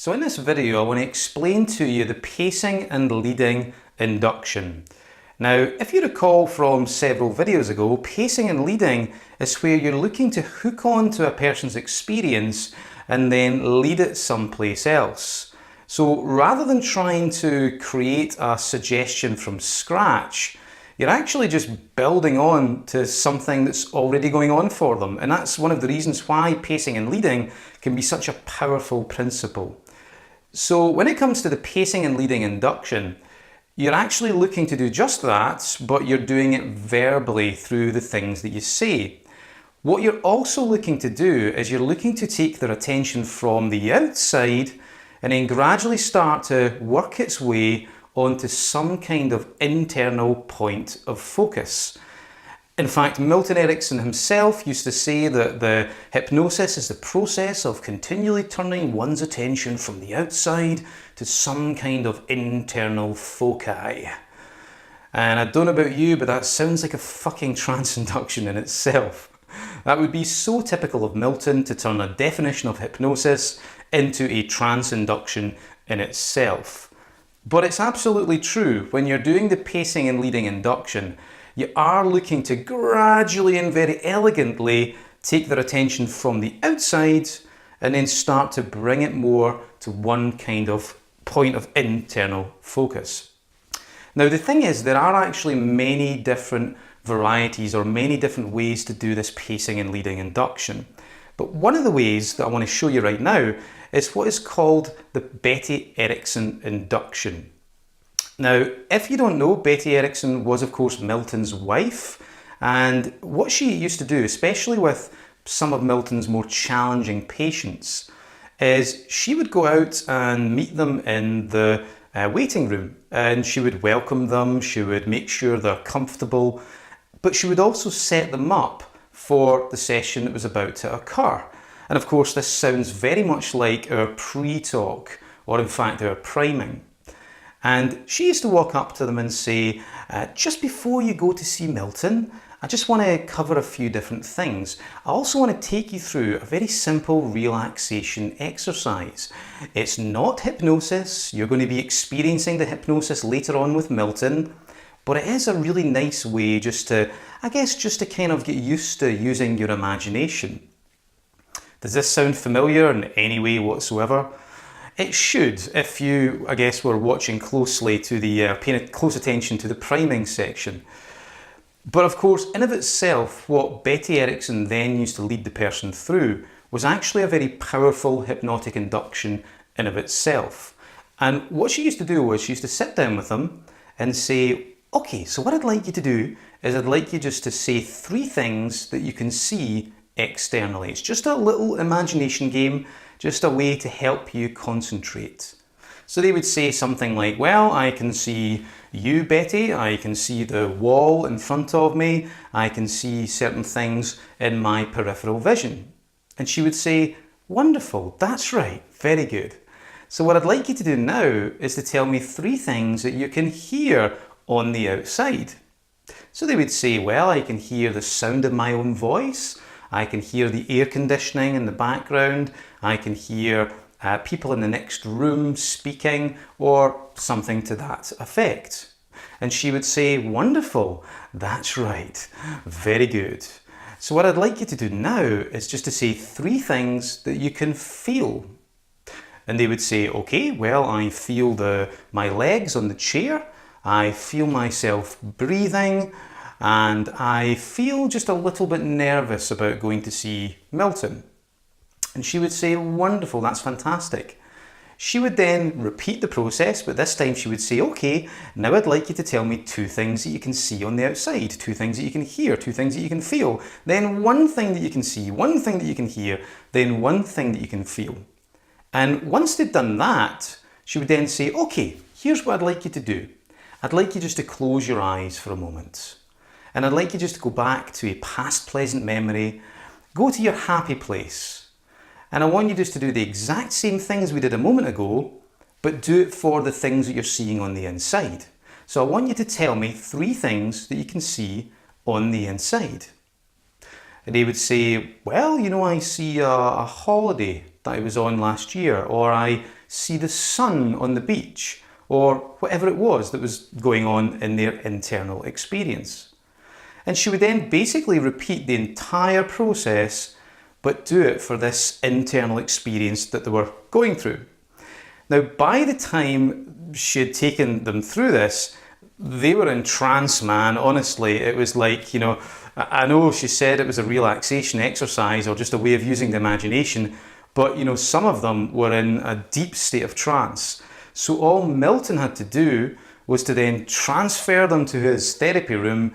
So in this video I want to explain to you the pacing and leading induction. Now if you recall from several videos ago, pacing and leading is where you're looking to hook on to a person's experience and then lead it someplace else. So rather than trying to create a suggestion from scratch, you're actually just building on to something that's already going on for them. And that's one of the reasons why pacing and leading can be such a powerful principle. So when it comes to the pacing and leading induction, you're actually looking to do just that, but you're doing it verbally through the things that you say. What you're also looking to do is you're looking to take their attention from the outside and then gradually start to work its way onto some kind of internal point of focus. In fact, Milton Erickson himself used to say that the hypnosis is the process of continually turning one's attention from the outside to some kind of internal foci. And I don't know about you, but that sounds like a fucking trance induction in itself. That would be so typical of Milton to turn a definition of hypnosis into a trance induction in itself. But it's absolutely true. When you're doing the pacing and leading induction, you are looking to gradually and very elegantly take their attention from the outside and then start to bring it more to one kind of point of internal focus. Now the thing is, there are actually many different varieties or many different ways to do this pacing and leading induction. But one of the ways that I want to show you right now is what is called the Betty Erickson induction. Now, if you don't know, Betty Erickson was of course Milton's wife, and what she used to do, especially with some of Milton's more challenging patients, is she would go out and meet them in the waiting room, and she would welcome them, she would make sure they're comfortable, but she would also set them up for the session that was about to occur. And of course this sounds very much like our pre-talk, or in fact our priming. And she used to walk up to them and say, just before you go to see Milton, I just want to cover a few different things. I also want to take you through a very simple relaxation exercise. It's not hypnosis. You're going to be experiencing the hypnosis later on with Milton, but it is a really nice way just to kind of get used to using your imagination. Does this sound familiar in any way whatsoever? It should, if you, were watching closely to the, paying close attention to the priming section. But of course, in of itself, what Betty Erickson then used to lead the person through was actually a very powerful hypnotic induction in of itself. And what she used to do was she used to sit down with them and say, okay, so what I'd like you to do is I'd like you just to say 3 things that you can see externally. It's just a little imagination game, just a way to help you concentrate. So they would say something like, well, I can see you, Betty, I can see the wall in front of me, I can see certain things in my peripheral vision. And she would say, wonderful, that's right, very good. So what I'd like you to do now is to tell me 3 things that you can hear on the outside. So they would say, well, I can hear the sound of my own voice, I can hear the air conditioning in the background, I can hear people in the next room speaking, or something to that effect. And she would say, wonderful, that's right, very good. So what I'd like you to do now is just to say 3 things that you can feel. And they would say, okay, well, I feel my legs on the chair, I feel myself breathing, and I feel just a little bit nervous about going to see Milton. And she would say, wonderful, that's fantastic. She would then repeat the process, but this time she would say, okay, now I'd like you to tell me 2 things that you can see on the outside, 2 things that you can hear, 2 things that you can feel, then 1 thing that you can see, 1 thing that you can hear, then 1 thing that you can feel. And once they'd done that, she would then say, okay, here's what I'd like you to do. I'd like you just to close your eyes for a moment. And I'd like you just to go back to a past pleasant memory, go to your happy place. And I want you just to do the exact same things we did a moment ago, but do it for the things that you're seeing on the inside. So I want you to tell me 3 things that you can see on the inside. And they would say, well, you know, I see a holiday that I was on last year, or I see the sun on the beach, or whatever it was that was going on in their internal experience. And she would then basically repeat the entire process, but do it for this internal experience that they were going through. Now, by the time she had taken them through this, they were in trance, man. Honestly, it was like, I know she said it was a relaxation exercise or just a way of using the imagination, but some of them were in a deep state of trance. So all Milton had to do was to then transfer them to his therapy room,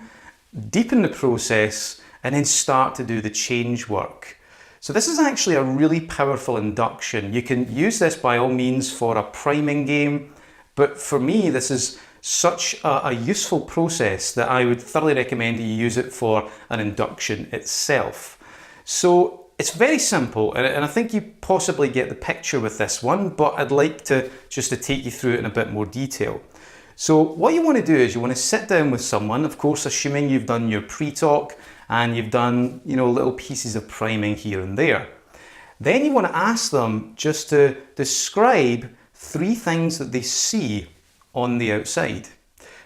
deepen the process, and then start to do the change work. So this is actually a really powerful induction. You can use this by all means for a priming game, but for me, this is such a useful process that I would thoroughly recommend you use it for an induction itself. So it's very simple, and I think you possibly get the picture with this one, but I'd like to take you through it in a bit more detail. So what you want to do is you want to sit down with someone, of course, assuming you've done your pre-talk and you've done, little pieces of priming here and there. Then you want to ask them just to describe 3 things that they see on the outside,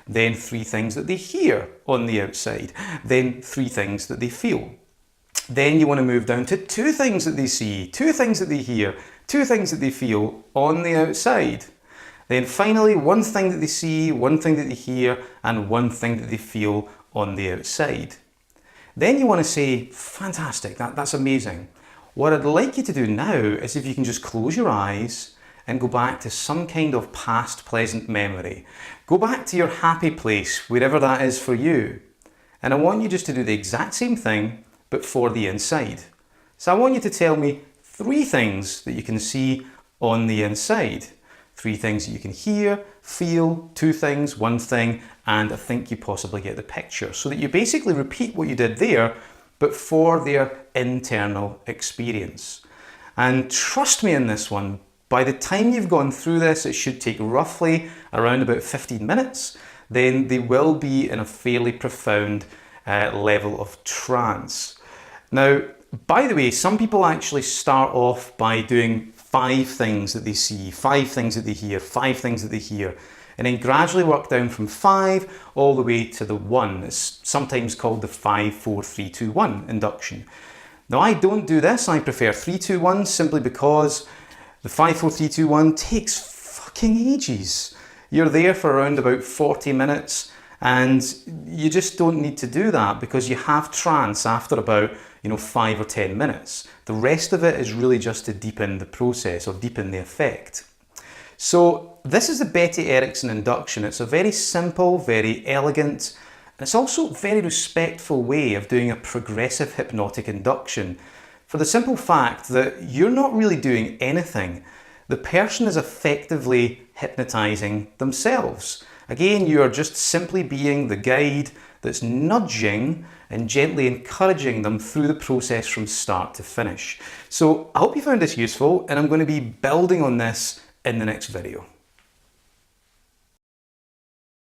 then 3 things that they hear on the outside, then 3 things that they feel. Then you want to move down to 2 things that they see, 2 things that they hear, 2 things that they feel on the outside. Then finally, 1 thing that they see, 1 thing that they hear, and 1 thing that they feel on the outside. Then you want to say, fantastic, that's amazing. What I'd like you to do now is if you can just close your eyes and go back to some kind of past pleasant memory. Go back to your happy place, wherever that is for you. And I want you just to do the exact same thing, but for the inside. So I want you to tell me 3 things that you can see on the inside. 3 things that you can hear, feel, 2 things, 1 thing, and I think you possibly get the picture. So that you basically repeat what you did there, but for their internal experience. And trust me in this one, by the time you've gone through this, it should take roughly around about 15 minutes, then they will be in a fairly profound level of trance. Now, by the way, some people actually start off by doing 5 things that they see, 5 things that they hear, 5 things that they hear, and then gradually work down from 5 all the way to the 1. It's sometimes called the 5, 4, 3, 2, 1 induction. Now, I don't do this. I prefer 3, 2, 1 simply because the 5, 4, 3, 2, 1 takes fucking ages. You're there for around about 40 minutes and you just don't need to do that because you have trance after about 5 or 10 minutes. The rest of it is really just to deepen the process or deepen the effect. So this is the Betty Erickson induction. It's a very simple, very elegant, and it's also a very respectful way of doing a progressive hypnotic induction. For the simple fact that you're not really doing anything. The person is effectively hypnotizing themselves. Again, you are just simply being the guide that's nudging and gently encouraging them through the process from start to finish. So I hope you found this useful, and I'm going to be building on this in the next video.